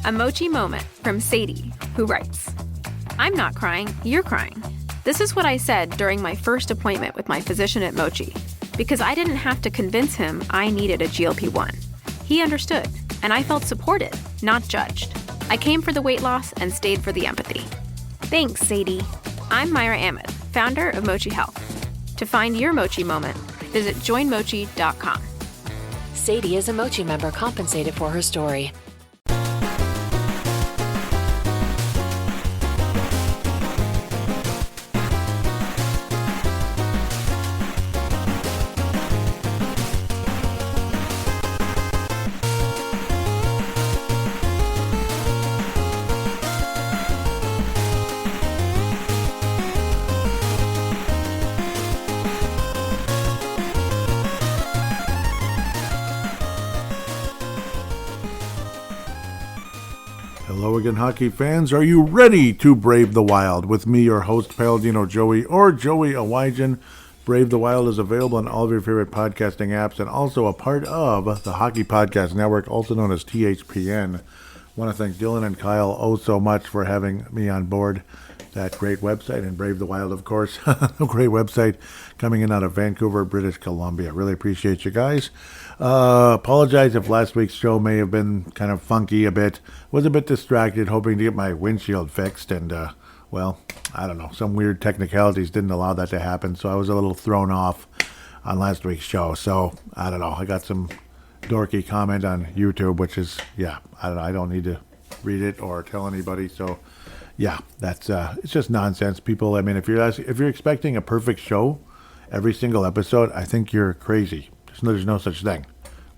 A Mochi moment from Sadie, who writes, I'm not crying, you're crying. This is what I said during my first appointment with my physician at Mochi, because I didn't have to convince him I needed a GLP-1. He understood, and I felt supported, not judged. I came for the weight loss and stayed for the empathy. Thanks, Sadie. I'm Myra Ahmed, founder of Mochi Health. To find your Mochi moment, visit joinmochi.com. Sadie is a Mochi member compensated for her story. Hello again, hockey fans. Are you ready to brave the wild? With me, your host, Paladino Joey, or Joey Awajan. Brave the Wild is available on all of your favorite podcasting apps and also a part of the Hockey Podcast Network, also known as THPN. I want to thank Dylan and Kyle so much for having me on board that great website, and Brave the Wild, of course, a great website coming in out of Vancouver, British Columbia. Really appreciate you guys. Apologize if last week's show may have been kind of funky a bit. Was a bit distracted, hoping to get my windshield fixed, and, well, I don't know, some weird technicalities didn't allow that to happen, so I was a little thrown off on last week's show. So, I don't know, I got some dorky comment on YouTube, which is, yeah, I don't know, I don't need to read it or tell anybody, so... Yeah, that's it's just nonsense. People, I mean, if you're expecting a perfect show every single episode, I think you're crazy. There's no such thing.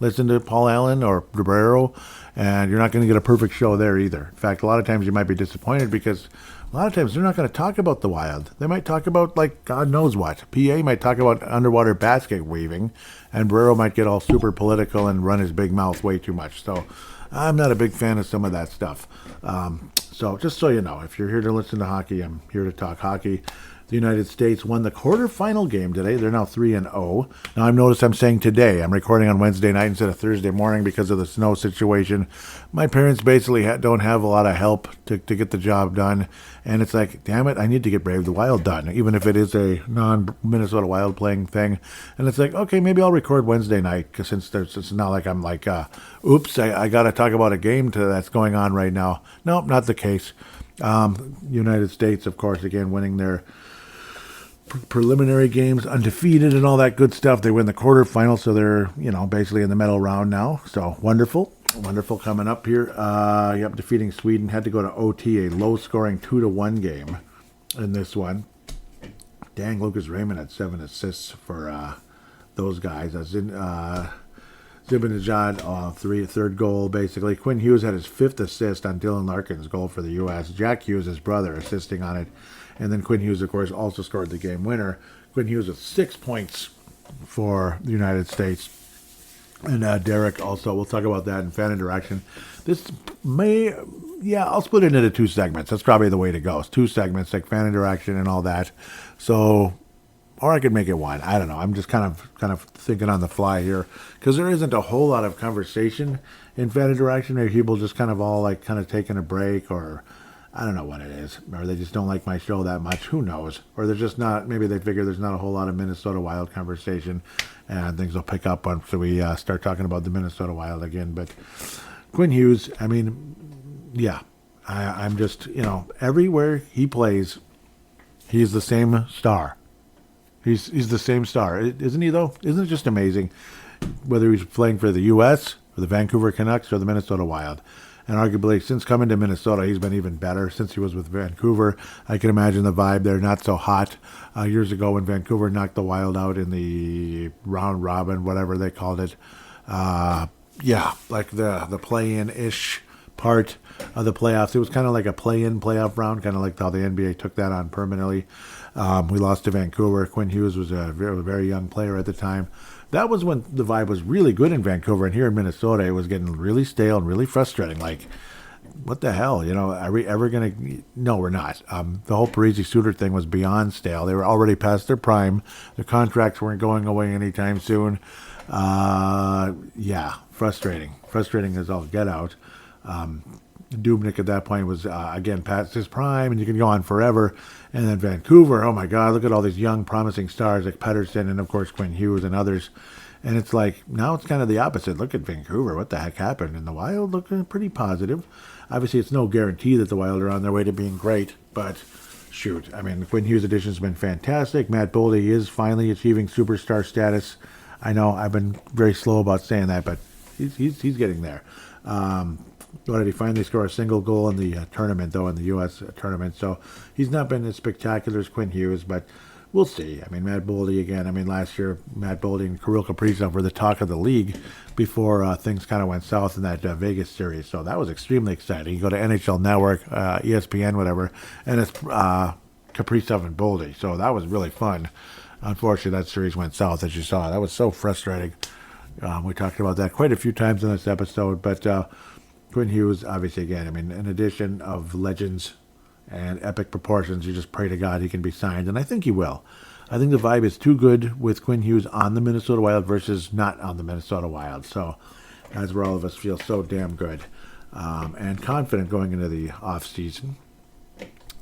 Listen to Paul Allen or Ribeiro, and you're not going to get a perfect show there either. In fact, a lot of times you might be disappointed because a lot of times they're not going to talk about the Wild. They might talk about, like, God knows what. PA might talk about underwater basket weaving, and Ribeiro might get all super political and run his big mouth way too much. So I'm not a big fan of some of that stuff. So just so you know, if you're here to listen to hockey, I'm here to talk hockey. The United States won the quarterfinal game today. They're now 3-0. Now, I've noticed I'm saying today. I'm recording on Wednesday night instead of Thursday morning because of the snow situation. My parents basically don't have a lot of help to get the job done. And it's like, damn it, I need to get Brave the Wild done, even if it is a non-Minnesota Wild playing thing. And it's like, okay, maybe I'll record Wednesday night, because since it's not like I'm like, oops, I got to talk about a game that's going on right now. Nope, not the case. United States, of course, again, winning their preliminary games, undefeated and all that good stuff. They win the quarterfinals, so they're, basically in the medal round now. So wonderful coming up here. Defeating Sweden. Had to go to OT, a low-scoring 2-1 game in this one. Dang, Lucas Raymond had 7 assists for those guys. Zibanejad, third goal, basically. Quinn Hughes had his 5th assist on Dylan Larkin's goal for the U.S. Jack Hughes, his brother, assisting on it. And then Quinn Hughes, of course, also scored the game winner. Quinn Hughes with 6 points for the United States. And Derek also, we'll talk about that in fan interaction. This I'll split it into 2 segments. That's probably the way to go. It's 2 segments, like fan interaction and all that. So, or I could make it 1. I don't know. I'm just kind of thinking on the fly here, because there isn't a whole lot of conversation in fan interaction. Maybe people just kind of taking a break, or I don't know what it is, or they just don't like my show that much. Who knows? Or they're just not. Maybe they figure there's not a whole lot of Minnesota Wild conversation, and things will pick up once we start talking about the Minnesota Wild again. But Quinn Hughes, I mean, yeah, I'm just, everywhere he plays, he's the same star. He's the same star, isn't he, though? Isn't it just amazing, whether he's playing for the U.S., or the Vancouver Canucks, or the Minnesota Wild? And arguably, since coming to Minnesota, he's been even better since he was with Vancouver. I can imagine the vibe there, not so hot. Years ago when Vancouver knocked the Wild out in the round robin, whatever they called it. Like the play-in-ish part of the playoffs. It was kind of like a play-in playoff round, kind of like how the NBA took that on permanently. We lost to Vancouver. Quinn Hughes was a very, very young player at the time. That was when the vibe was really good in Vancouver, and here in Minnesota, it was getting really stale and really frustrating. Like, what the hell? Are we ever going to... No, we're not. The whole Parisi-Suter thing was beyond stale. They were already past their prime. Their contracts weren't going away anytime soon. Frustrating. Frustrating as all get out. Dubnyk at that point was, again, past his prime, and you can go on forever. And then Vancouver, oh my God, look at all these young, promising stars like Pettersson and, of course, Quinn Hughes and others. And it's like, now it's kind of the opposite. Look at Vancouver. What the heck happened? And the Wild looking pretty positive. Obviously, it's no guarantee that the Wild are on their way to being great, but shoot. I mean, the Quinn Hughes addition has been fantastic. Matt Boldy is finally achieving superstar status. I know I've been very slow about saying that, but he's getting there. What did he finally score a single goal in the tournament, though, in the U.S. tournament? So he's not been as spectacular as Quinn Hughes, but we'll see. I mean, Matt Boldy again. I mean, last year, Matt Boldy and Kirill Kaprizov were the talk of the league before things kind of went south in that Vegas series. So that was extremely exciting. You go to NHL Network, ESPN, whatever, and it's Kaprizov and Boldy. So that was really fun. Unfortunately, that series went south, as you saw. That was so frustrating. We talked about that quite a few times in this episode, but Quinn Hughes, obviously, again, I mean, an addition of legends and epic proportions. You just pray to God he can be signed, and I think he will. I think the vibe is too good with Quinn Hughes on the Minnesota Wild versus not on the Minnesota Wild. So that's where all of us feel so damn good and confident going into the offseason.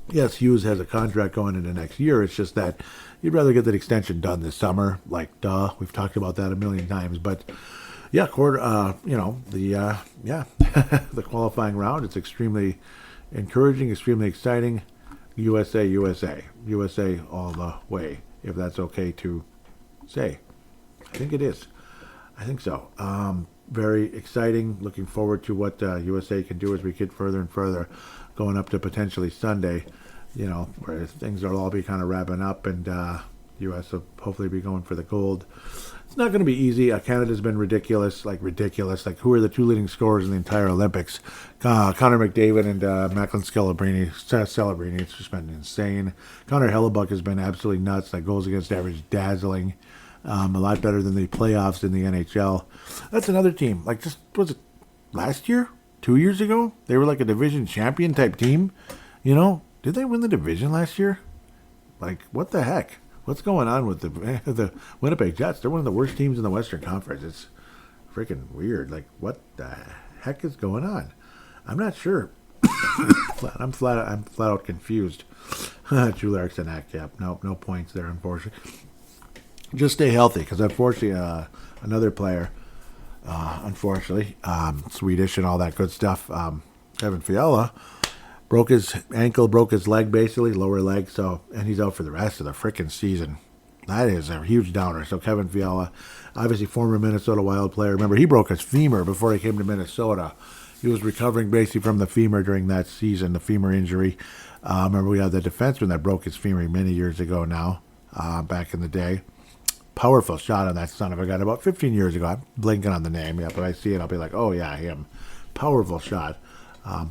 Yes, Hughes has a contract going into next year. It's just that you'd rather get that extension done this summer. Like, duh, we've talked about that a million times, but yeah, the qualifying round, it's extremely encouraging, extremely exciting. USA all the way, if that's okay to say. I think it is. I think so. Very exciting. Looking forward to what USA can do as we get further and further, going up to potentially Sunday, where things will all be kind of wrapping up, and U.S. will hopefully be going for the gold. It's not going to be easy. Canada's been ridiculous. Like, who are the two leading scorers in the entire Olympics? Connor McDavid and Macklin Celebrini. It's just been insane. Connor Hellebuck has been absolutely nuts. Like, goals against average, dazzling. A lot better than the playoffs in the NHL. That's another team. Like, just, was it last year? 2 years ago? They were like a division champion type team. Did they win the division last year? Like, what the heck? What's going on with the Winnipeg Jets? They're one of the worst teams in the Western Conference. It's freaking weird. Like, what the heck is going on? I'm not sure. I'm flat out confused. Drew Larson, yep. No points there, unfortunately. Just stay healthy, because unfortunately, another player, unfortunately, Swedish and all that good stuff, Kevin Fiala, broke his ankle, broke his leg, basically, lower leg, and he's out for the rest of the frickin' season. That is a huge downer. So Kevin Fiala, obviously former Minnesota Wild player. Remember, he broke his femur before he came to Minnesota. He was recovering basically from the femur during that season, the femur injury. Remember, we had the defenseman that broke his femur many years ago now, back in the day. Powerful shot on that son of a gun about 15 years ago. I'm blinking on the name. Yeah, but I see it, I'll be like, oh, yeah, him. Powerful shot.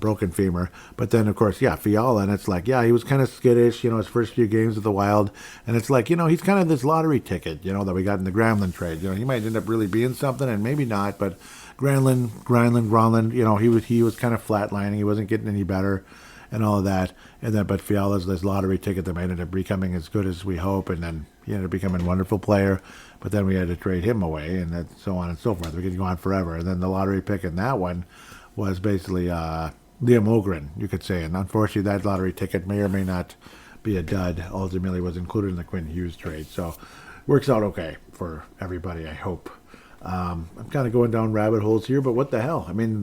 Broken femur. But then, of course, Fiala, and it's like, he was kind of skittish, his first few games with the Wild, and it's like, he's kind of this lottery ticket, that we got in the Granlund trade. He might end up really being something, and maybe not, but Granlund, he was kind of flatlining, he wasn't getting any better, and all of that, but Fiala's this lottery ticket that might end up becoming as good as we hope, and then he ended up becoming a wonderful player, but then we had to trade him away, and then so on and so forth. We could go on forever, and then the lottery pick in that one was basically Liam Ogren, you could say. And unfortunately, that lottery ticket may or may not be a dud. Ultimately was included in the Quinn Hughes trade. So works out okay for everybody, I hope. I'm kind of going down rabbit holes here, but what the hell? I mean,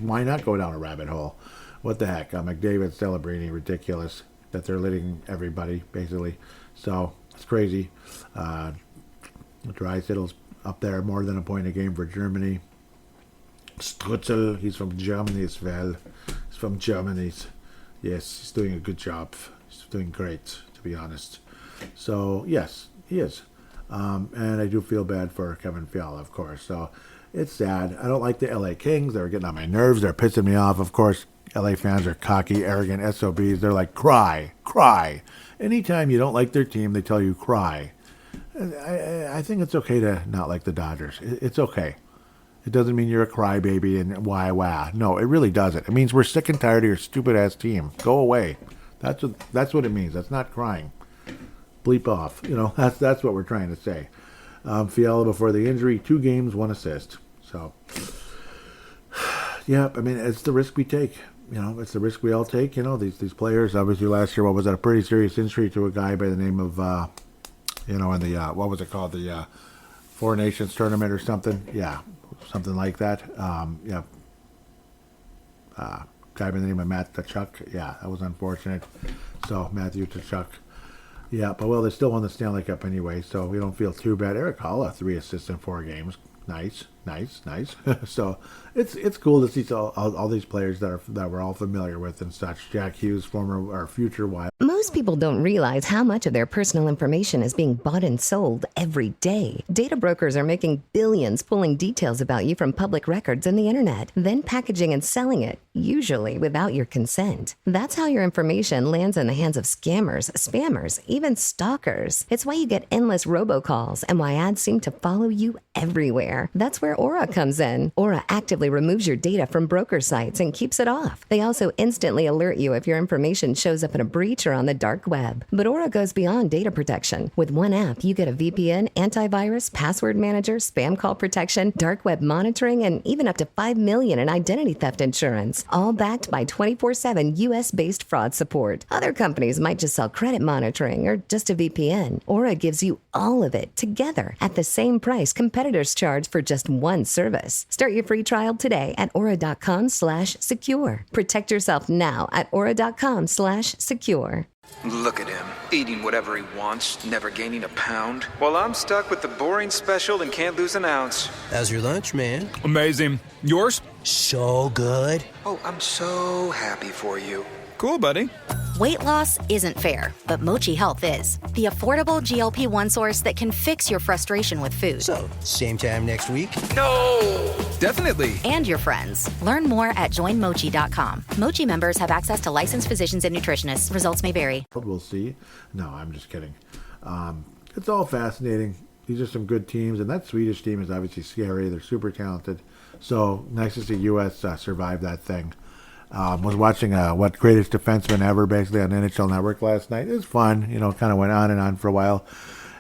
why not go down a rabbit hole? What the heck? McDavid, Celebrini, ridiculous that they're letting everybody, basically. So it's crazy. Dreisaitl's up there, more than a point a game for Germany. Strutzel, he's from Germany as well. He's from Germany. Yes, he's doing a good job. He's doing great, to be honest. So, yes, he is. And I do feel bad for Kevin Fiala, of course. So, it's sad. I don't like the LA Kings. They're getting on my nerves. They're pissing me off. Of course, LA fans are cocky, arrogant SOBs. They're like, cry. Anytime you don't like their team, they tell you cry. I think it's okay to not like the Dodgers. It's okay. It doesn't mean you're a crybaby and wah. No, it really doesn't. It means we're sick and tired of your stupid-ass team. Go away. That's what it means. That's not crying. Bleep off. That's what we're trying to say. Fiala, before the injury, 2 games, 1 assist. So, I mean, it's the risk we take. It's the risk we all take. These players. Obviously, last year, what was that? A pretty serious injury to a guy by the name of, in the what was it called? The Four Nations tournament or something. Yeah, something like that. Guy by the name of Matt Tkachuk. Yeah, that was unfortunate. So Matthew Tkachuk. Yeah, but well, they still won the Stanley Cup anyway, so we don't feel too bad. Eric Halla, 3 assists in 4 games. Nice. So it's cool to see all these players that we're all familiar with and such. Jack Hughes, former or future Wild. Most people don't realize how much of their personal information is being bought and sold every day. Data brokers are making billions pulling details about you from public records and the internet, then packaging and selling it, usually without your consent. That's how your information lands in the hands of scammers, spammers, even stalkers. It's why you get endless robocalls and why ads seem to follow you everywhere. That's where Aura comes in. Aura actively removes your data from broker sites and keeps it off. They also instantly alert you if your information shows up in a breach or on the dark web. But Aura goes beyond data protection. With one app, you get a VPN, antivirus, password manager, spam call protection, dark web monitoring, and even up to $5 million in identity theft insurance, all backed by 24/7 US-based fraud support. Other companies might just sell credit monitoring or just a VPN. Aura gives you all of it together at the same price competitors charge for just one service. Start your free trial today at aura.com/secure. Protect yourself now at aura.com/secure. Look at him, eating whatever he wants, never gaining a pound. While I'm stuck with the boring special and can't lose an ounce. How's your lunch, man? Amazing. Yours? So good. Oh, I'm so happy for you. Cool, buddy. Weight loss isn't fair, but Mochi Health is. The affordable GLP-1 source that can fix your frustration with food. So, same time next week? No! Definitely. And your friends. Learn more at joinmochi.com. Mochi members have access to licensed physicians and nutritionists. Results may vary. We'll see. No, I'm just kidding. It's all fascinating. These are some good teams, and that Swedish team is obviously scary. They're super talented. So, nice to see U.S. Survive that thing. Was watching what greatest defenseman ever basically on NHL Network last night. It was fun, kind of went on and on for a while.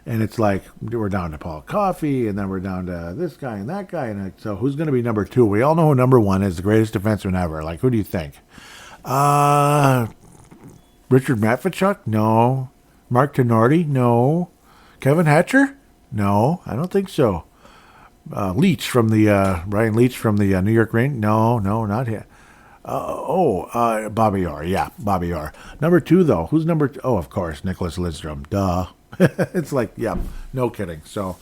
And it's like, we're down to Paul Coffey, and then we're down to this guy and that guy. And so who's going to be number 2? We all know who number 1 is, the greatest defenseman ever. Like, who do you think? Richard Matvichuk? No. Mark Tenorti? No. Kevin Hatcher? No, I don't think so. Ryan Leach from the New York Rangers? No, not him. Bobby Orr. Yeah, Bobby Orr. Number 2, though. Who's number 2? Oh, of course, Nicholas Lidstrom. Duh. It's like, yeah, no kidding. So,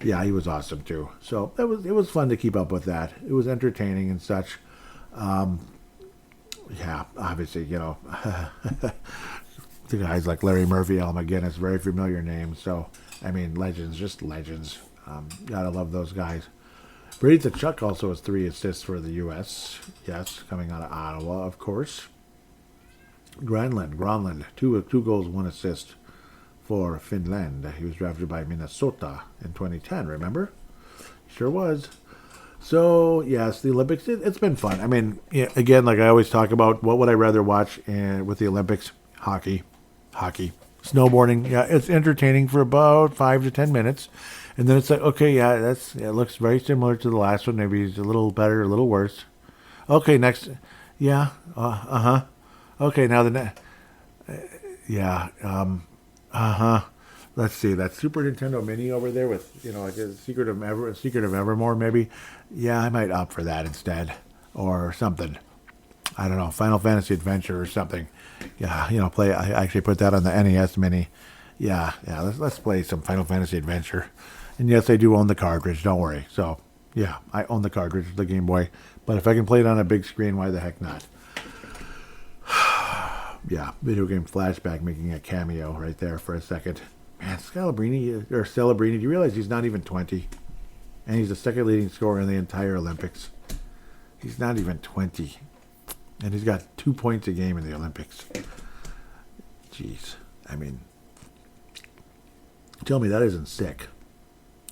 yeah, he was awesome, too. So, it was fun to keep up with that. It was entertaining and such. Yeah, obviously, the guys like Larry Murphy, Al McGinnis, very familiar names. So, I mean, legends, just legends. Gotta love those guys. Brady Tkachuk also has 3 assists for the U.S. Yes, coming out of Ottawa, of course. Granlund, 2 goals, 1 assist for Finland. He was drafted by Minnesota in 2010, remember? Sure was. So, yes, the Olympics, it's been fun. I mean, again, like I always talk about, what would I rather watch with the Olympics? Hockey. Snowboarding, yeah, it's entertaining for about 5 to 10 minutes. And then it's like, okay, yeah, it looks very similar to the last one. Maybe it's a little better, a little worse. Okay, next. Yeah, Okay, now the next. Let's see, that Super Nintendo Mini over there with, like a Secret of Evermore, maybe. Yeah, I might opt for that instead. Or something. I don't know, Final Fantasy Adventure or something. Yeah, I actually put that on the NES Mini. Yeah, let's play some Final Fantasy Adventure. And yes, I do own the cartridge, don't worry. So, yeah, I own the cartridge, the Game Boy. But if I can play it on a big screen, why the heck not? Yeah, video game flashback making a cameo right there for a second. Man, Celebrini, do you realize he's not even 20? And he's the second leading scorer in the entire Olympics. He's not even 20. And he's got 2 points a game in the Olympics. Jeez. I mean, tell me that isn't sick.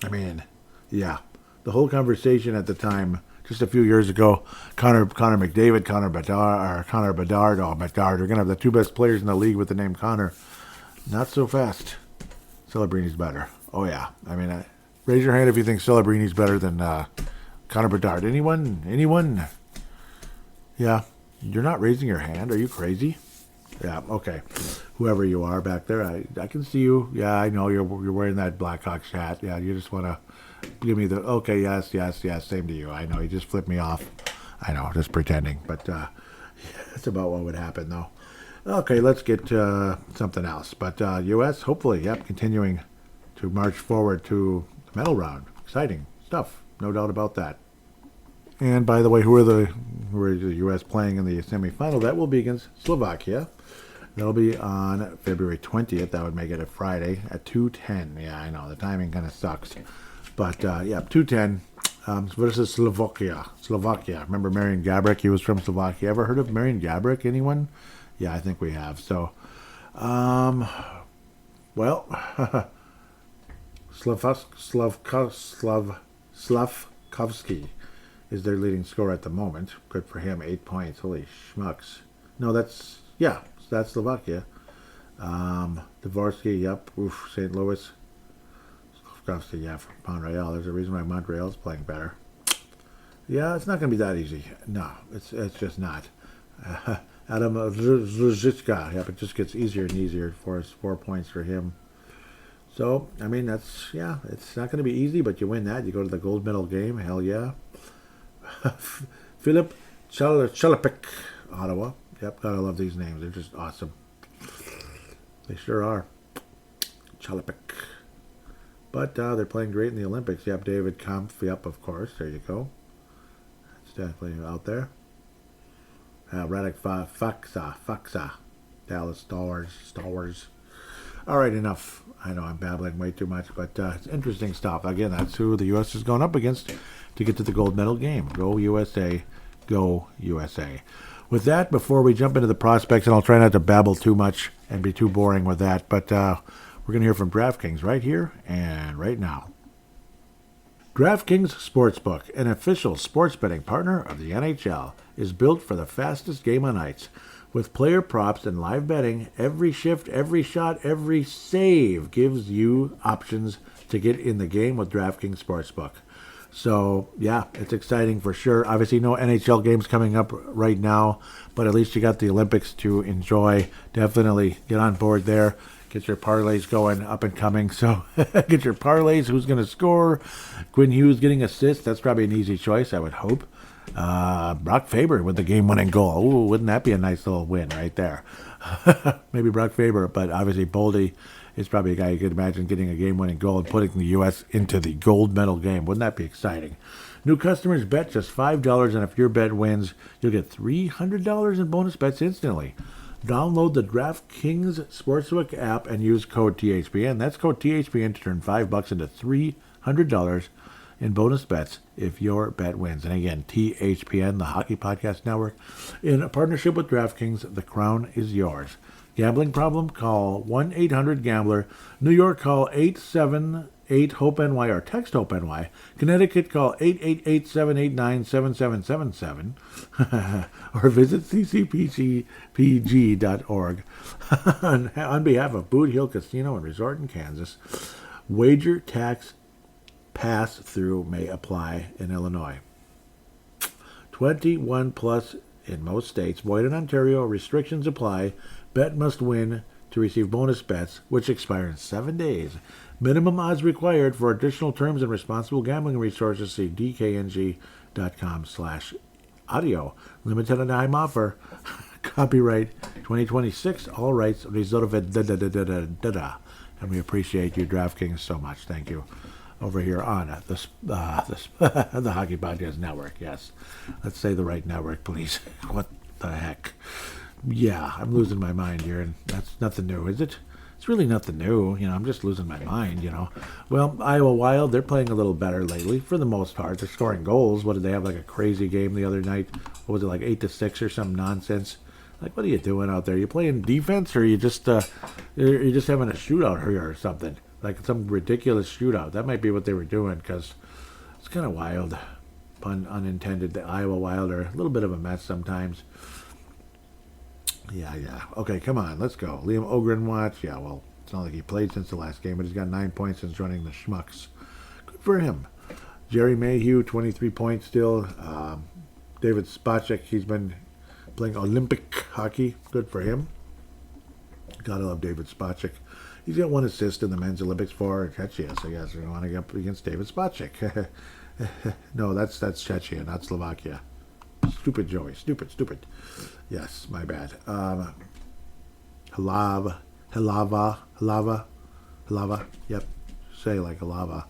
I mean, yeah. The whole conversation at the time, just a few years ago, Connor McDavid, Connor Bedard. Oh, Bedard. We're going to have the 2 best players in the league with the name Connor. Not so fast. Celebrini's better. Oh, yeah. I mean, raise your hand if you think Celebrini's better than Connor Bedard. Anyone? Yeah. You're not raising your hand. Are you crazy? Yeah, okay. Whoever you are back there, I can see you. Yeah, I know you're wearing that Blackhawks hat. Yeah, you just want to give me the, okay, yes, same to you. I know, you just flipped me off. I know, just pretending. But that's about what would happen, though. Okay, let's get to something else. But U.S., hopefully, yep, continuing to march forward to the medal round. Exciting stuff, no doubt about that. And by the way, who are the U.S. playing in the semifinal? That will be against Slovakia. That'll be on February 20th. That would make it a Friday at 2:10. Yeah, I know, the timing kind of sucks. But, yeah, 2:10 versus Slovakia. Remember Marian Gaborik? He was from Slovakia. Ever heard of Marian Gaborik? Anyone? Yeah, I think we have. So, well, Slavkovsky is their leading scorer at the moment. Good for him, 8 points. Holy schmucks. No, that's Slovakia. Dvorsky, yep. Oof, St. Louis. Slavkovsky, yeah, from Montreal. There's a reason why Montreal's playing better. Yeah, it's not going to be that easy. No, it's just not. Adam Zuzicka, yep, it just gets easier and easier for us. 4 points for him. So, I mean, it's not going to be easy, but you win that. You go to the gold medal game. Hell yeah. Philip Chalapik, Ottawa. Yep, gotta love these names. They're just awesome. They sure are. Chalapik. But they're playing great in the Olympics. Yep, David Kampf. Yep, of course. There you go. It's definitely out there. Radek Faksa. Dallas Stars. All right, enough. I know I'm babbling way too much, but it's interesting stuff. Again, that's who the U.S. is going up against to get to the gold medal game. Go USA. Go USA. With that, before we jump into the prospects, and I'll try not to babble too much and be too boring with that, but we're going to hear from DraftKings right here and right now. DraftKings Sportsbook, an official sports betting partner of the NHL, is built for the fastest game on ice. With player props and live betting, every shift, every shot, every save gives you options to get in the game with DraftKings Sportsbook. So, yeah, it's exciting for sure. Obviously, no NHL games coming up right now, but at least you got the Olympics to enjoy. Definitely get on board there. Get your parlays going, up and coming. So, get your parlays. Who's going to score? Quinn Hughes getting assists. That's probably an easy choice, I would hope. Brock Faber with the game-winning goal. Ooh, wouldn't that be a nice little win right there? Maybe Brock Faber, but obviously Boldy is probably a guy you could imagine getting a game-winning goal and putting the U.S. into the gold medal game. Wouldn't that be exciting? New customers bet just $5, and if your bet wins, you'll get $300 in bonus bets instantly. Download the DraftKings Sportsbook app and use code THPN. That's code THPN to turn $5 into $300 in bonus bets if your bet wins. And again, THPN, the Hockey Podcast Network, in a partnership with DraftKings, the crown is yours. Gambling problem? Call 1-800-GAMBLER. New York, call 878-HOPE-NY or text HOPE-NY. Connecticut, call 888-789-7777 or visit ccpg.org. On behalf of Boot Hill Casino and Resort in Kansas, wager tax pass-through may apply in Illinois. 21 plus in most states. Void in Ontario. Restrictions apply. Bet must win to receive bonus bets, which expire in 7 days. Minimum odds required. For additional terms and responsible gambling resources, see dkng.com/audio. Limited time offer. Copyright 2026. All rights reserved. And we appreciate you, DraftKings, so much. Thank you. Over here on the Hockey Podcast Network. Yes. Let's say the right network, please. What the heck? Yeah, I'm losing my mind here, and that's nothing new, is it? It's really nothing new. I'm just losing my mind, Well, Iowa Wild, they're playing a little better lately, for the most part. They're scoring goals. What did they have, like a crazy game the other night? What was it, like 8-6 or some nonsense? Like, what are you doing out there? You playing defense, or are you just you're just having a shootout here or something? Like some ridiculous shootout. That might be what they were doing, because it's kind of wild. Pun unintended. The Iowa Wild are a little bit of a mess sometimes. Yeah. Okay, come on, let's go. Liam Ogren watch. Yeah, well, it's not like he played since the last game, but he's got 9 points since running the Schmucks. Good for him. Jerry Mayhew, 23 points still. David Spacek, he's been playing Olympic hockey. Good for him. Gotta love David Spacek. He's got 1 assist in the men's Olympics for Czechia, so yes, we want to get up against David Spacek. No, that's Czechia, not Slovakia. Stupid Joey. Stupid. Yes, my bad. Halava. Yep. Say like Halava.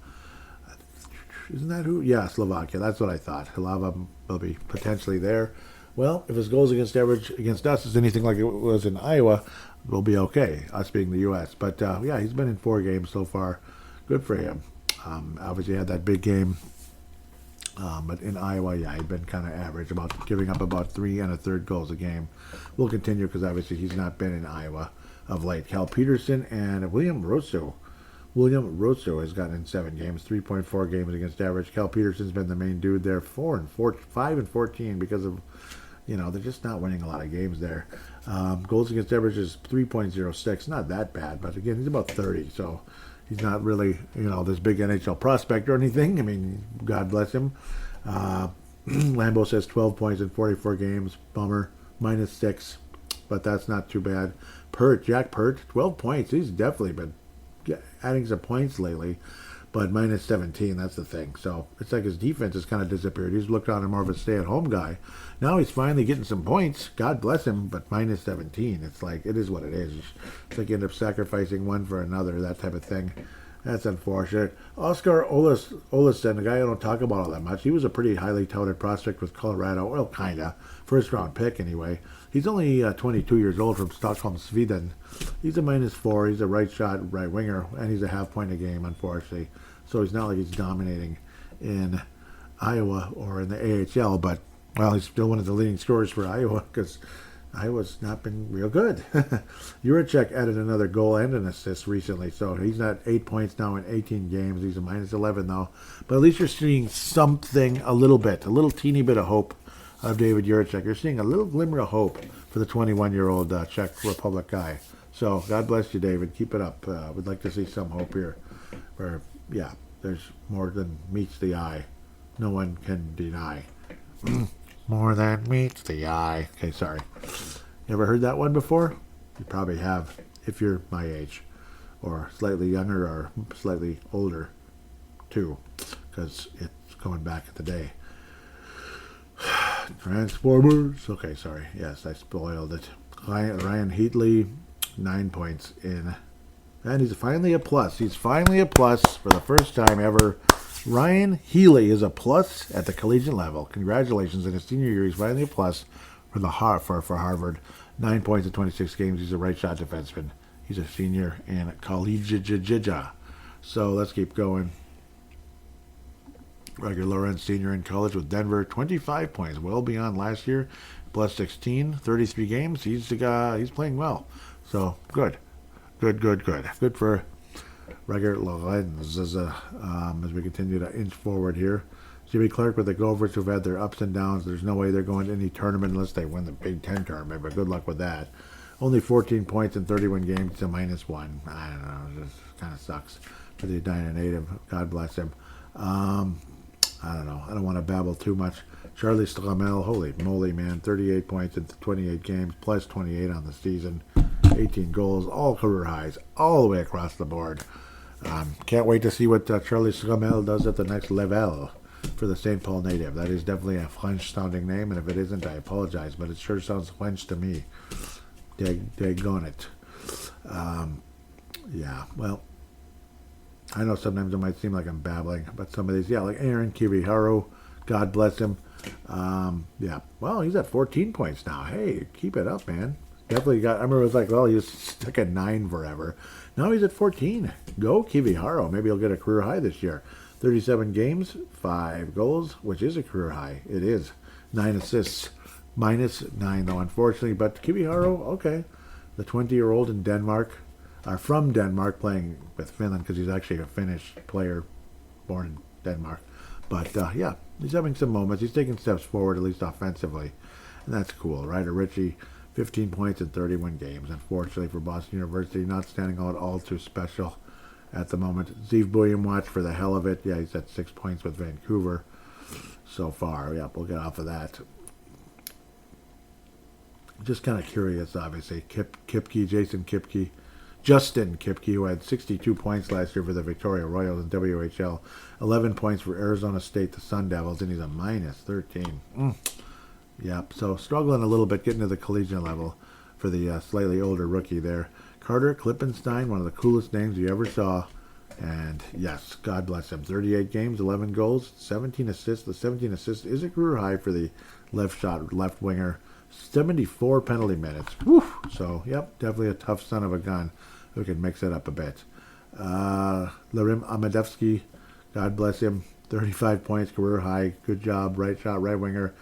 Isn't that who? Yeah, Slovakia. That's what I thought. Halava will be potentially there. Well, if his goals against average against us is anything like it was in Iowa, we'll be okay, us being the U.S. But, yeah, he's been in 4 games so far. Good for him. Obviously had that big game. But in Iowa, yeah, he'd been kind of average, about giving up about 3 1/3 goals a game. We'll continue because obviously he's not been in Iowa of late. Cal Peterson and William Rosso. William Rosso has gotten in 7 games, 3.4 games against average. Cal Peterson's been the main dude there, 5 and 14 because of, they're just not winning a lot of games there. Goals against average is 3.06, not that bad, but again, he's about 30, so he's not really, this big NHL prospect or anything. I mean, God bless him. Lambeau says 12 points in 44 games. Bummer. -6, but that's not too bad. Jack Pert, 12 points. He's definitely been adding some points lately, but -17, that's the thing. So it's like his defense has kind of disappeared. He's looked on him more of a stay-at-home guy. Now he's finally getting some points. God bless him, but -17. It's like, it is what it is. It's like you end up sacrificing one for another, that type of thing. That's unfortunate. Oscar Olesen, a guy I don't talk about all that much. He was a pretty highly touted prospect with Colorado. Well, kind of. First-round pick, anyway. He's only 22 years old from Stockholm, Sweden. He's a -4. He's a right-shot right winger, and he's a half point a game, unfortunately. So he's not like he's dominating in Iowa or in the AHL, but, well, he's still one of the leading scorers for Iowa because Iowa's not been real good. Juracek added another goal and an assist recently, so he's at 8 points now in 18 games. He's a -11, though. But at least you're seeing something, a little teeny bit of hope of David Juracek. You're seeing a little glimmer of hope for the 21-year-old Czech Republic guy. So God bless you, David. Keep it up. We'd like to see some hope here. Where, yeah, there's more than meets the eye. No one can deny. More than meets the eye. Okay, sorry. You ever heard that one before? You probably have, if you're my age, or slightly younger, or slightly older, too, because it's going back in the day. Transformers. Okay, sorry. Yes, I spoiled it. Ryan Heatley, 9 points in. And he's finally a plus. He's finally a plus for the first time ever. Ryan Healy is a plus at the collegiate level. Congratulations. In his senior year, he's finally a plus for Harvard. 9 points in 26 games. He's a right shot defenseman. He's a senior in collegiate. So let's keep going. Roger Lorenz, senior in college with Denver, 25 points, well beyond last year. Plus 16, 33 games. He's playing well. So good. Good for Roger Lorenz as we continue to inch forward here. Jimmy Clark with the Gophers, who've had their ups and downs. There's no way they're going to any tournament unless they win the Big Ten tournament, but good luck with that. Only 14 points in 31 games to -1. I don't know. It just kind of sucks for the Edina native. God bless him. I don't know. I don't want to babble too much. Charlie Stramel, holy moly, man. 38 points in 28 games, plus 28 on the season. 18 goals, all career highs, all the way across the board. Can't wait to see what Charlie Stramel does at the next level for the St. Paul native. That is definitely a French-sounding name, and if it isn't, I apologize, but it sure sounds French to me. Daggone it. Yeah, well, I know sometimes it might seem like I'm babbling, but some of these, like Aaron Kiviharu, God bless him. Yeah, well, he's at 14 points now. Hey, keep it up, man. Definitely got, I remember it was like, well, he was stuck at 9 forever. Now he's at 14. Go, Kiviharu. Maybe he'll get a career high this year. 37 games, 5 goals, which is a career high. It is. 9 assists. -9, though, unfortunately. But Kiviharu, okay. The 20-year-old in Denmark, from Denmark, playing with Finland because he's actually a Finnish player born in Denmark. But, yeah, he's having some moments. He's taking steps forward, at least offensively. And that's cool. Ryder Ritchie, 15 points in 31 games. Unfortunately for Boston University, not standing out all too special at the moment. Steve William watch for the hell of it. Yeah, he's at 6 points with Vancouver so far. Yeah, we'll get off of that. Just kind of curious, obviously. Justin Kipke, who had 62 points last year for the Victoria Royals in WHL, 11 points for Arizona State, the Sun Devils, and he's a minus 13. Yep, so struggling a little bit getting to the collegiate level for the slightly older rookie there. Carter Klippenstein, one of the coolest names you ever saw. And yes, God bless him. 38 games, 11 goals, 17 assists. The 17 assists is a career high for the left winger. 74 penalty minutes. Woo! So, yep, definitely a tough son of a gun who can mix it up a bit. Larim Amadevsky, God bless him. 35 points, career high. Good job. Right shot, right winger.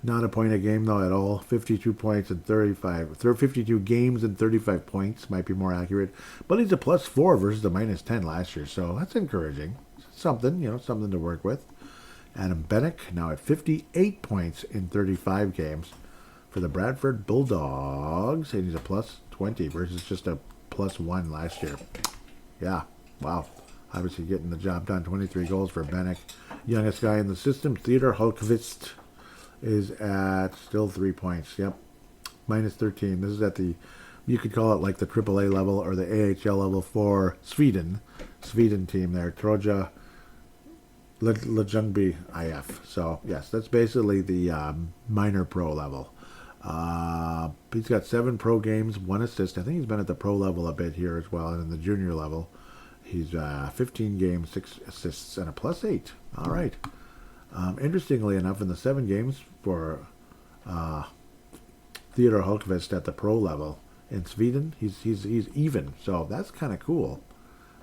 Not a point a game, though, at all. 52 points and 52 games and 35 points, might be more accurate. But he's a +4 versus a -10 last year, so that's encouraging. Something, something to work with. Adam Bennick, now at 58 points in 35 games for the Bradford Bulldogs, and he's a +20 versus just a +1 last year. Yeah, wow. Obviously getting the job done. 23 goals for Bennick. Youngest guy in the system, Theodor Hultqvist, is at still 3 points. Yep, -13. This is at you could call it like the AAA level or the AHL level for Sweden team there, Troja Ljungby IF. So yes, that's basically the minor pro level. He's got 7 pro games, 1 assist. I think he's been at the pro level a bit here as well, and in the junior level, he's 15 games, 6 assists, and a +8. All right. Interestingly enough, in the 7 games for Theodor Hultqvist at the pro level in Sweden, he's even. So that's kind of cool.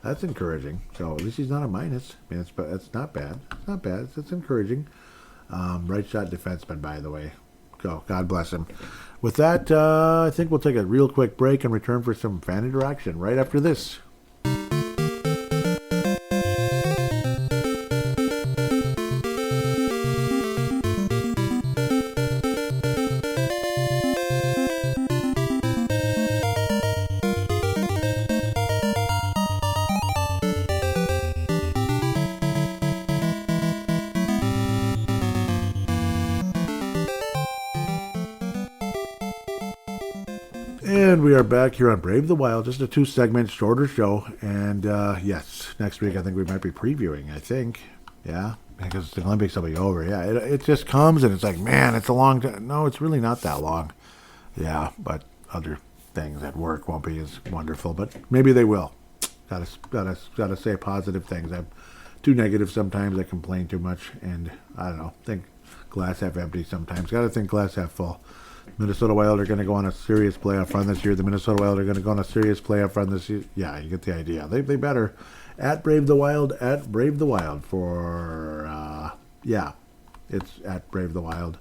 That's encouraging. So at least he's not a minus. I mean, it's not bad. It's not bad. It's encouraging. Right shot defenseman, by the way. So God bless him. With that, I think we'll take a real quick break and return for some fan interaction right after this. And we are back here on Brave the Wild, just a 2-segment shorter show. And yes, next week I think we might be previewing, Yeah, because the Olympics will be over. Yeah, it just comes and it's like, man, it's a long time. No, it's really not that long. Yeah, but other things at work won't be as wonderful, but maybe they will. Gotta say positive things. I'm too negative sometimes. I complain too much, and I don't know. Think glass half empty sometimes. Gotta think glass half full. Minnesota Wild are going to go on a serious playoff run this year. The Minnesota Wild are going to go on a serious playoff run this year. Yeah, you get the idea. They better. At Brave the Wild for, it's at Brave the Wild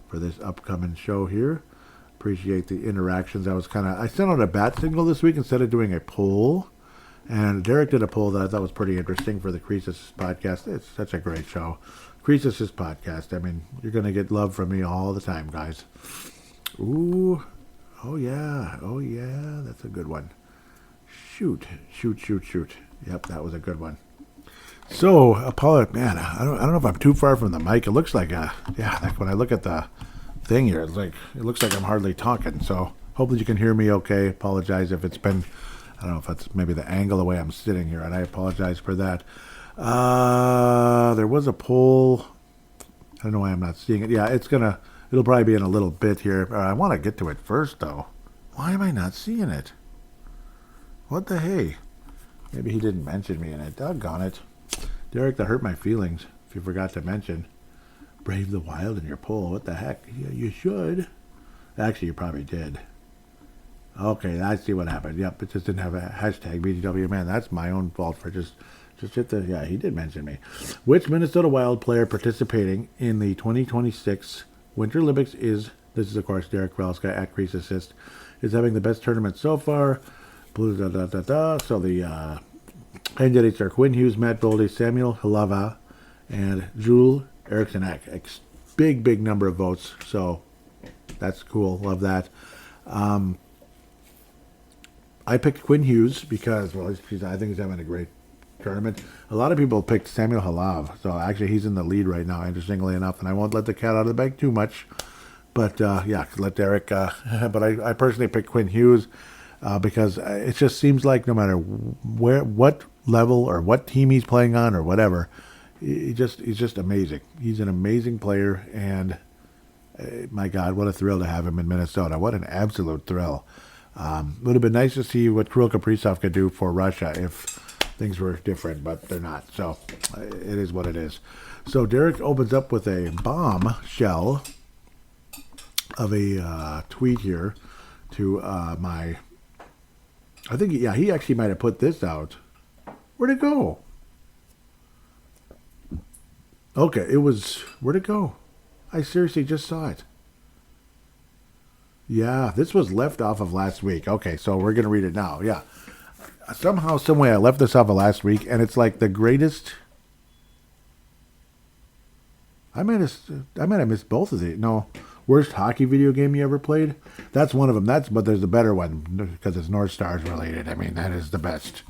for this upcoming show here. Appreciate the interactions. I sent out a bat signal this week instead of doing a poll. And Derek did a poll that I thought was pretty interesting for the Creases podcast. It's such a great show. Creases podcast. I mean, you're going to get love from me all the time, guys. Ooh, oh yeah, that's a good one. Shoot. Yep, that was a good one. So, Apollo, man, I don't know if I'm too far from the mic. It looks like like when I look at the thing here, it looks like I'm hardly talking. So, hopefully you can hear me okay. Apologize if it's been, I don't know if it's maybe the angle the way I'm sitting here, and I apologize for that. There was a poll. I don't know why I'm not seeing it. Yeah, it'll probably be in a little bit here. I want to get to it first, though. Why am I not seeing it? What the hey? Maybe he didn't mention me in it. Doggone it. Derek, that hurt my feelings if you forgot to mention Brave the Wild in your poll. What the heck? Yeah, you should. Actually, you probably did. Okay, I see what happened. Yep, it just didn't have a hashtag BDW. Man, that's my own fault for just hit the... Yeah, he did mention me. Which Minnesota Wild player participating in the 2026 Winter Olympics is... This is, of course, Derek Krelska at Crease Assist. Is having the best tournament so far. So the candidates are Quinn Hughes, Matt Boldy, Samuel Halava, and Jules Eriksson-Ek. Big number of votes. So that's cool. Love that. I picked Quinn Hughes because, well, I think he's having a great tournament. A lot of people picked Samuel Halav. So actually he's in the lead right now, interestingly enough. And I won't let the cat out of the bag too much. But yeah, let Derek. But I personally picked Quinn Hughes because it just seems like no matter what level or what team he's playing on or whatever, he's just amazing. He's an amazing player, and my God, what a thrill to have him in Minnesota! What an absolute thrill. Would have been nice to see what Kirill Kaprizov could do for Russia if things were different, but they're not. So it is what it is. So Derek opens up with a bombshell of a tweet here to my... I think, yeah, he actually might have put this out. Where'd it go? Okay, it was... Where'd it go? I seriously just saw it. Yeah, this was left off of last week. Okay, so we're going to read it now. Yeah. Somehow, some way, I left this off of last week, and it's like the greatest... I might have missed both of these. No, worst hockey video game you ever played? That's one of them. But there's a better one because it's North Stars related. I mean, that is the best.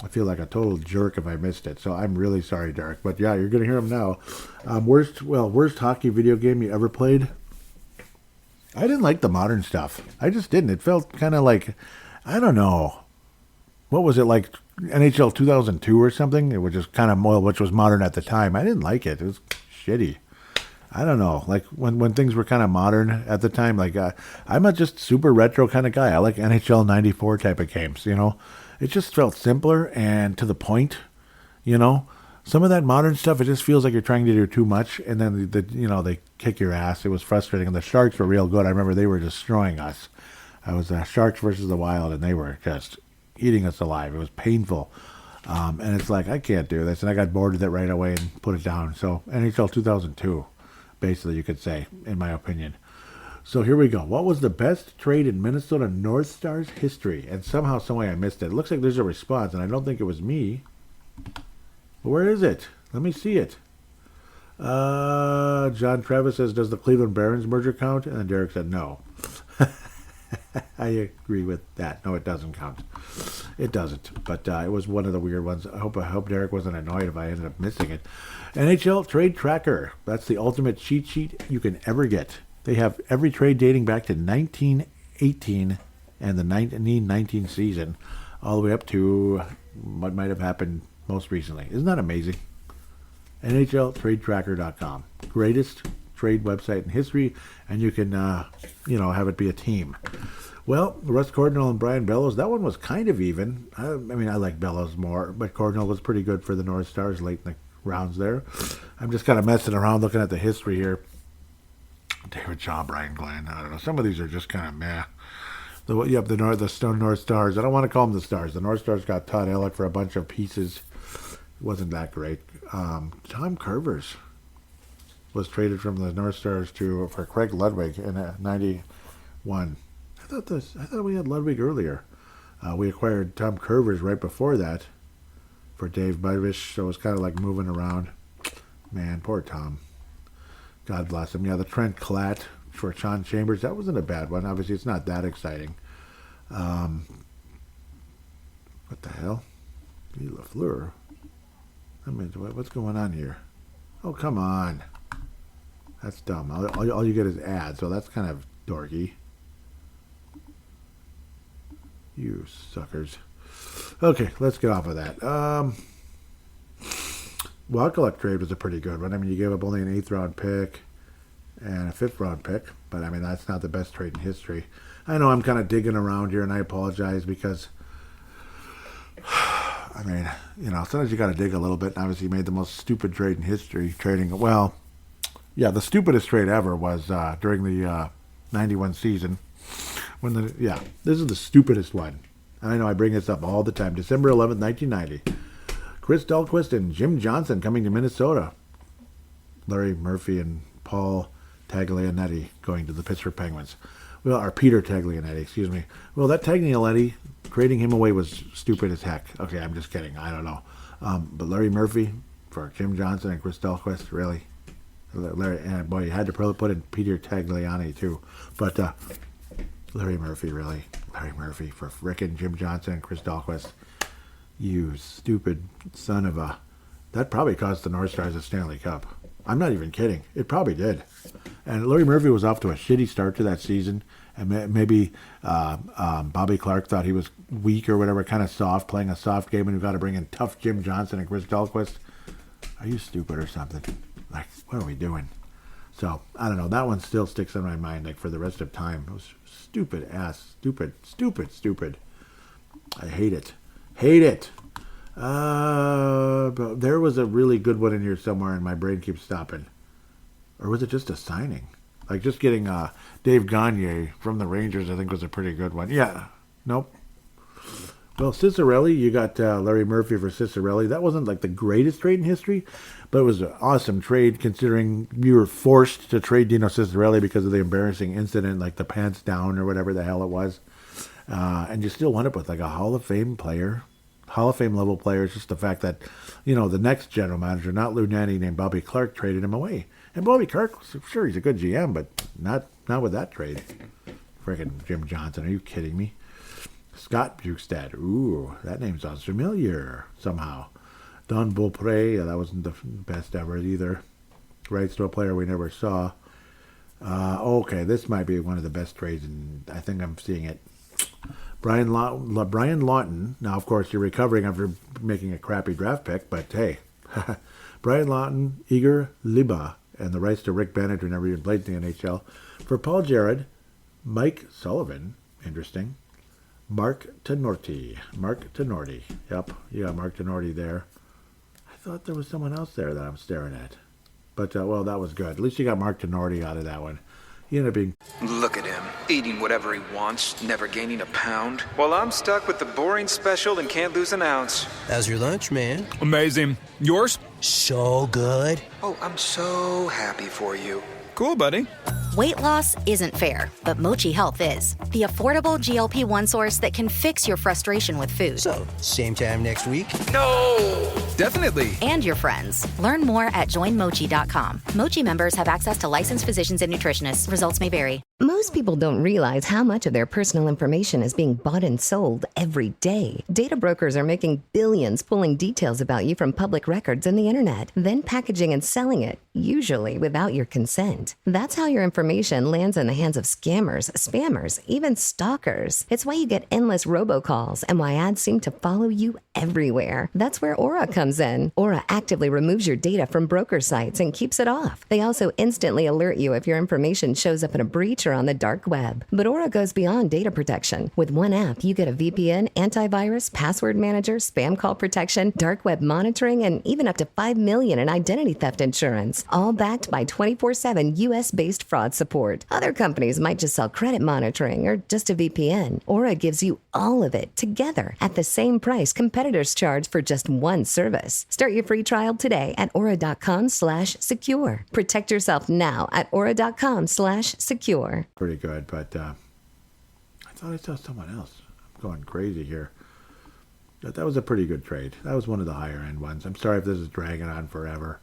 I feel like a total jerk if I missed it. So I'm really sorry, Derek. But yeah, you're going to hear them now. Worst hockey video game you ever played? I didn't like the modern stuff. I just didn't. It felt kind of like, I don't know. What was it like? NHL 2002 or something? It was just kind of, which was modern at the time. I didn't like it. It was shitty. I don't know. Like when things were kind of modern at the time, like I'm a just super retro kind of guy. I like NHL 94 type of games, you know. It just felt simpler and to the point, you know. Some of that modern stuff, it just feels like you're trying to do too much, and then they kick your ass. It was frustrating, and the Sharks were real good. I remember they were destroying us. I was Sharks versus the Wild, and they were just eating us alive. It was painful. And it's like, I can't do this. And I got bored with it right away and put it down. So NHL 2002, basically, you could say, in my opinion. So here we go. What was the best trade in Minnesota North Stars history? And somehow, some way I missed it. It looks like there's a response, and I don't think it was me. But where is it? Let me see it. John Travis says, does the Cleveland Barons merger count? And then Derek said, no. I agree with that. No, it doesn't count. It doesn't. But it was one of the weird ones. I hope Derek wasn't annoyed if I ended up missing it. NHL Trade Tracker. That's the ultimate cheat sheet you can ever get. They have every trade dating back to 1918 and the 1919 season, all the way up to what might have happened most recently. Isn't that amazing? NHLTradeTracker.com. Greatest trade website in history, and you can, have it be a team. Well, Russ Cordinal and Brian Bellows, that one was kind of even. I mean, I like Bellows more, but Cordinal was pretty good for the North Stars late in the rounds there. I'm just kind of messing around looking at the history here. David Shaw, Brian Glenn, I don't know. Some of these are just kind of meh. The North Stars. I don't want to call them the Stars. The North Stars got Todd Ellick for a bunch of pieces. It wasn't that great. Tom Curvers was traded from the North Stars for Craig Ludwig in 91. I thought we had Ludwig earlier. We acquired Tom Curvers right before that for Dave Bivish, so it was kind of like moving around. Man, poor Tom. God bless him. Yeah, the Trent Klatt for Sean Chambers. That wasn't a bad one. Obviously, it's not that exciting. What the hell? Guy Lafleur. I mean, what's going on here? Oh, come on. That's dumb. All you get is ads, so that's kind of dorky. You suckers. Okay, let's get off of that. Wakalek trade was a pretty good one. I mean, you gave up only an 8th round pick and a 5th round pick, but I mean, that's not the best trade in history. I know I'm kind of digging around here, and I apologize because, I mean, sometimes you got to dig a little bit. And obviously, you made the most stupid trade in history, the stupidest trade ever was during the 91 season. This is the stupidest one. And I know I bring this up all the time. December 11th, 1990. Chris Dahlquist and Jim Johnson coming to Minnesota. Larry Murphy and Paul Taglianetti going to the Pittsburgh Penguins. Or Peter Taglianetti, excuse me. Well, that Taglianetti, trading him away was stupid as heck. Okay, I'm just kidding. I don't know. But Larry Murphy for Jim Johnson and Chris Dahlquist, really? Larry, and boy, you had to probably put in Peter Tagliani too. But Larry Murphy, really? Larry Murphy for frickin' Jim Johnson and Chris Dahlquist. You stupid son of a... That probably cost the North Stars a Stanley Cup. I'm not even kidding. It probably did. And Larry Murphy was off to a shitty start to that season. And maybe Bobby Clark thought he was weak or whatever, kind of soft, playing a soft game, and we've got to bring in tough Jim Johnson and Chris Dahlquist. Are you stupid or something? Like, what are we doing? So, I don't know. That one still sticks in my mind, like, for the rest of time. It was stupid. I hate it. But there was a really good one in here somewhere, and my brain keeps stopping. Or was it just a signing? Like, just getting Dave Gagne from the Rangers, I think, was a pretty good one. Yeah. Nope. Well, Cicerelli, you got Larry Murphy for Cicerelli. That wasn't, like, the greatest trade in history, but it was an awesome trade considering you were forced to trade Dino Cicerelli because of the embarrassing incident, like the pants down or whatever the hell it was. And you still wound up with, like, a Hall of Fame player. Hall of Fame level player. It's just the fact that, you know, the next general manager, not Lou Nanny, named Bobby Clark, traded him away. And Bobby Clark, sure, he's a good GM, but not with that trade. Freaking Jim Johnson, are you kidding me? Scott Bukestad, ooh, that name sounds familiar somehow. Don Beaupre, yeah, that wasn't the best ever either. Rights to a player we never saw. Okay, this might be one of the best trades, and I think I'm seeing it. Brian Lawton. Now, of course, you're recovering after making a crappy draft pick, but hey, Brian Lawton, Igor Liba, and the rights to Rick Bennett, who never even played in the NHL, for Paul Jarrett, Mike Sullivan, interesting, Mark Tenorti. Yep, you got Mark Tenorti there. I thought there was someone else there that I'm staring at. But, well, that was good. At least you got Mark Tenorti out of that one. He ended up being... Look at him, eating whatever he wants, never gaining a pound. While I'm stuck with the boring special and can't lose an ounce. How's your lunch, man? Amazing. Yours? So good. Oh, I'm so happy for you. Cool, buddy. Weight loss isn't fair, but Mochi Health is. The affordable GLP-1 source that can fix your frustration with food. So, same time next week? No! Definitely. And your friends. Learn more at joinmochi.com. Mochi members have access to licensed physicians and nutritionists. Results may vary. Most people don't realize how much of their personal information is being bought and sold every day. Data brokers are making billions pulling details about you from public records and the internet, then packaging and selling it, usually without your consent. That's how your information lands in the hands of scammers, spammers, even stalkers. It's why you get endless robocalls and why ads seem to follow you everywhere. That's where Aura comes in. Aura actively removes your data from broker sites and keeps it off. They also instantly alert you if your information shows up in a breach or on the dark web. But Aura goes beyond data protection. With one app, you get a VPN, antivirus, password manager, spam call protection, dark web monitoring, and even up to $5 million in identity theft insurance, all backed by 24/7 US-based fraud support. Other companies might just sell credit monitoring or just a VPN. Aura gives you all of it together at the same price competitors charge for just one service. Start your free trial today at aura.com/secure. Protect yourself now at aura.com/secure. pretty good, but I thought I saw someone else. I'm going crazy here. But that was a pretty good trade. That was one of the higher end ones. I'm sorry if this is dragging on forever.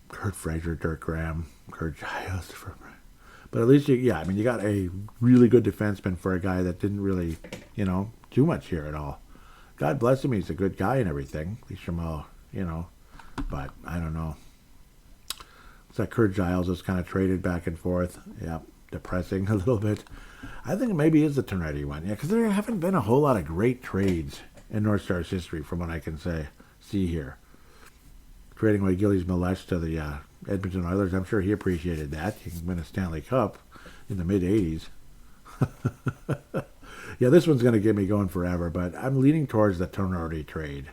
Kurt Frazier, Dirk Graham, Kurt Giles. But at least, you got a really good defenseman for a guy that didn't really, do much here at all. God bless him. He's a good guy and everything. At least from all, but I don't know. It's like Kurt Giles was kind of traded back and forth. Yeah. Depressing a little bit. I think it maybe is the Tonetti one. Yeah, because there haven't been a whole lot of great trades in North Star's history from what I can see here. Trading away Gillies Malesh to the Edmonton Oilers, I'm sure he appreciated that. He can win a Stanley Cup in the mid-'80s. Yeah, this one's going to get me going forever, but I'm leaning towards the Tonetti trade.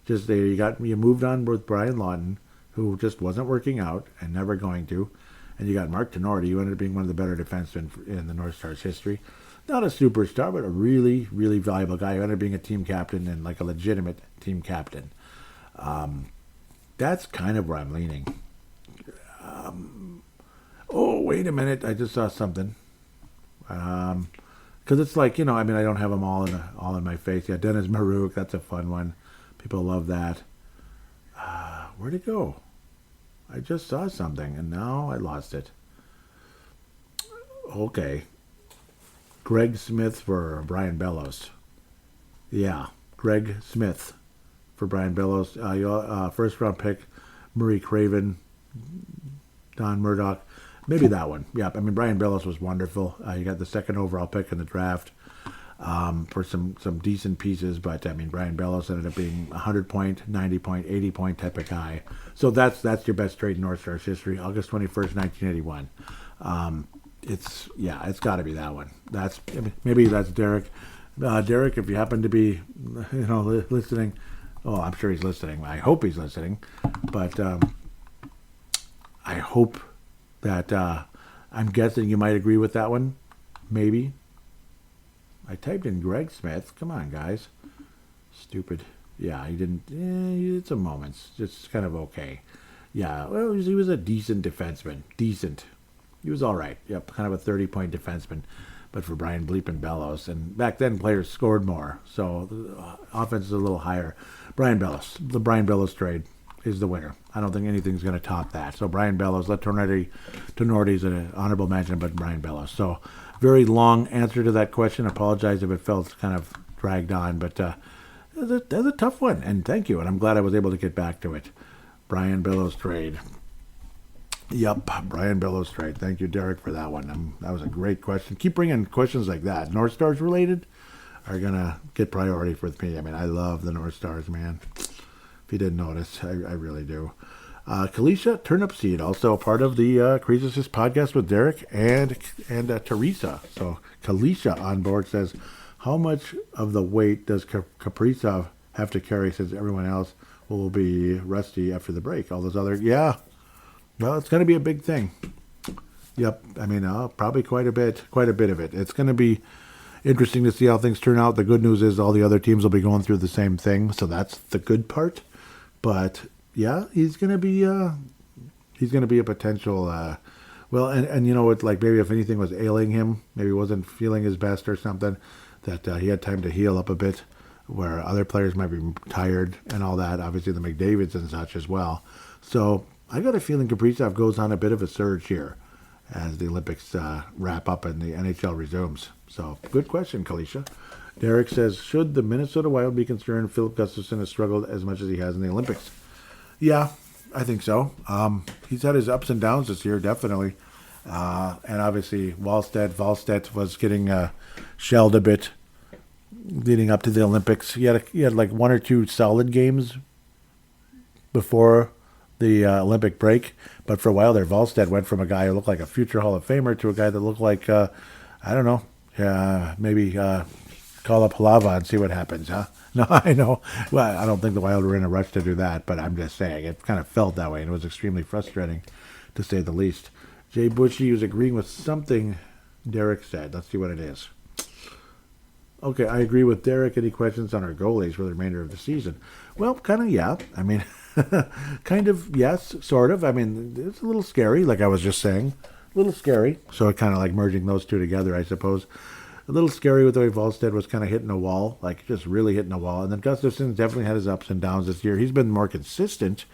Just you moved on with Brian Lawton, who just wasn't working out and never going to. And you got Mark Tenorti, who ended up being one of the better defensemen in the North Stars history. Not a superstar, but a really, really valuable guy who ended up being a team captain and like a legitimate team captain. That's kind of where I'm leaning. Oh, wait a minute. I just saw something. Because it's like, I don't have them all in my face. Yeah, Dennis Marouk, that's a fun one. People love that. Where'd it go? I just saw something, and now I lost it. Okay. Greg Smith for Brian Bellows. Yeah, Greg Smith for Brian Bellows. First-round pick, Murray Craven. Don Murdoch. Maybe that one. Yeah, I mean, Brian Bellows was wonderful. You got the second overall pick in the draft for some decent pieces, but I mean, Brian Bellows ended up being 100-point, 90-point, 80-point type of guy. So that's your best trade in North Stars history, August 21st, 1981. It's got to be that one. Maybe that's Derek. Derek, if you happen to be, listening, I'm sure he's listening. I hope he's listening, but I hope that I'm guessing you might agree with that one. Maybe. I typed in Greg Smith. Come on, guys. Stupid. Yeah, he didn't. It's a moments. Just kind of okay. Yeah, well, he was a decent defenseman. Decent. He was all right. Yep, kind of a 30-point defenseman. But for Brian Bleepin Bellows, and back then players scored more, so the offense is a little higher. Brian Bellows, the Brian Bellows trade is the winner. I don't think anything's going to top that. So Brian Bellows, Tonorti's an honorable mention, but Brian Bellows. So very long answer to that question. Apologize if it felt kind of dragged on, but that's a tough one, and thank you, and I'm glad I was able to get back to it. Brian Bellows trade. Yep, Brian Bellows trade. Thank you, Derek, for that one. That was a great question. Keep bringing questions like that. North Stars related are going to get priority for me. I mean, I love the North Stars, man. If you didn't notice, I really do. Kalisha Turnip Seed, also a part of the Craziest podcast with Derek and Teresa. So Kalisha on board says, how much of the weight does Kaprizov have to carry since everyone else will be rusty after the break? All those other, yeah. Well, it's going to be a big thing. Yep. I mean, probably quite a bit of it. It's going to be interesting to see how things turn out. The good news is all the other teams will be going through the same thing, so that's the good part. But yeah, he's going to be a potential. And you know what? Like maybe if anything was ailing him, maybe he wasn't feeling his best or something, that he had time to heal up a bit, where other players might be tired and all that. Obviously the McDavids and such as well. So I got a feeling Kaprizov goes on a bit of a surge here as the Olympics wrap up and the NHL resumes. So, good question, Kalisha. Derek says, should the Minnesota Wild be concerned Philip Gustafsson has struggled as much as he has in the Olympics? Yeah, I think so. He's had his ups and downs this year, definitely. And obviously, Wallstedt was getting shelled a bit leading up to the Olympics. He had like one or two solid games before the Olympic break, but for a while there, Wallstedt went from a guy who looked like a future Hall of Famer to a guy that looked like, I don't know, maybe call up Halava and see what happens, huh? No, I know. Well, I don't think the Wild were in a rush to do that, but I'm just saying, it kind of felt that way, and it was extremely frustrating, to say the least. Jay Bushy was agreeing with something Derek said. Let's see what it is. Okay, I agree with Derek. Any questions on our goalies for the remainder of the season? Well, kind of, yeah. I mean, kind of, yes, sort of. I mean, it's a little scary, like I was just saying. A little scary. So it kind of like merging those two together, I suppose. A little scary with the way Wallstedt was kind of hitting a wall, like just really hitting a wall. And then Gustafsson definitely had his ups and downs this year. He's been more consistent,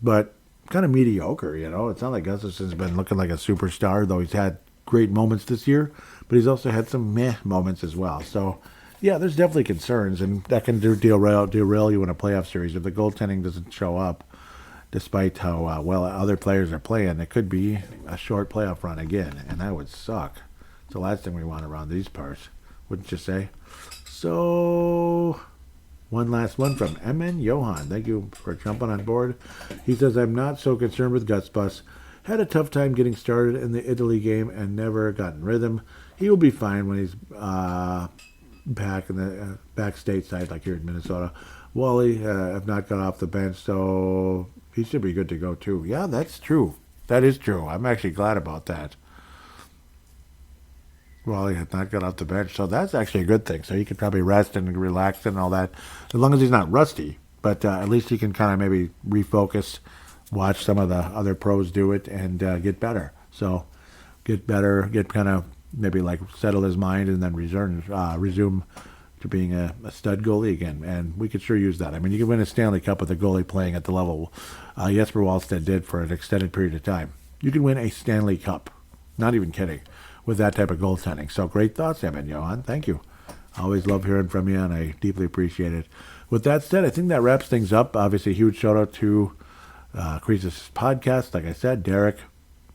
but kind of mediocre, you know. It's not like Gustafsson's been looking like a superstar, though he's had great moments this year. But he's also had some meh moments as well. So, yeah, there's definitely concerns, and that can derail you in a playoff series. If the goaltending doesn't show up, despite how well other players are playing, it could be a short playoff run again, and that would suck. It's the last thing we want around these parts, wouldn't you say? So, one last one from MN Johan. Thank you for jumping on board. He says, I'm not so concerned with Guts Bus. Had a tough time getting started in the Italy game and never got in rhythm. He will be fine when he's back in the back stateside, like here in Minnesota. Wally have not got off the bench, so he should be good to go too. Yeah, that's true. That is true. I'm actually glad about that. Wally has not got off the bench, so that's actually a good thing. So he can probably rest and relax and all that, as long as he's not rusty. But at least he can kind of maybe refocus, watch some of the other pros do it, and get better. So get better, get kind of maybe like settle his mind, and then resume to being a stud goalie again. And we could sure use that. I mean, you can win a Stanley Cup with a goalie playing at the level Jesper Wallstedt did for an extended period of time. You can win a Stanley Cup. Not even kidding. With that type of goaltending. So great thoughts, Evan Johan. Thank you. Always love hearing from you, and I deeply appreciate it. With that said, I think that wraps things up. Obviously, a huge shout out to Creases podcast. Like I said, Derek,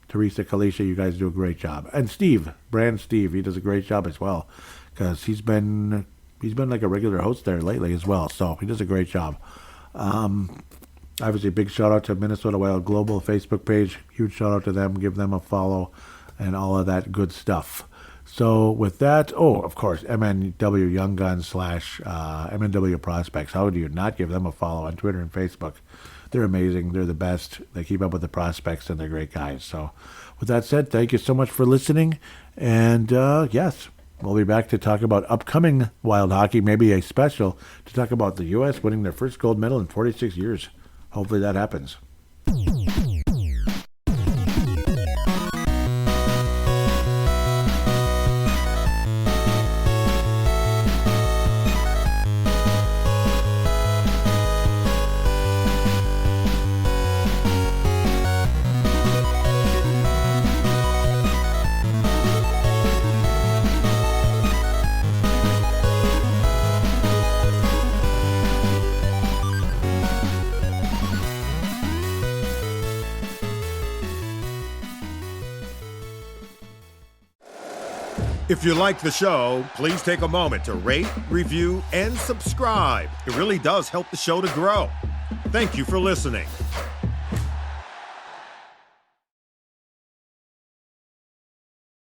Teresa, Kalisha, you guys do a great job. And Steve, Brand Steve, he does a great job as well, because he's been like a regular host there lately as well. So he does a great job. Obviously, big shout out to Minnesota Wild Global Facebook page. Huge shout out to them. Give them a follow and all of that good stuff. So with that, of course, MNW Young Guns / MNW Prospects. How do you not give them a follow on Twitter and Facebook? They're amazing. They're the best. They keep up with the prospects, and they're great guys. So with that said, thank you so much for listening. And yes, we'll be back to talk about upcoming Wild hockey, maybe a special to talk about the U.S. winning their first gold medal in 46 years. Hopefully that happens. If you like the show, please take a moment to rate, review, and subscribe. It really does help the show to grow. Thank you for listening.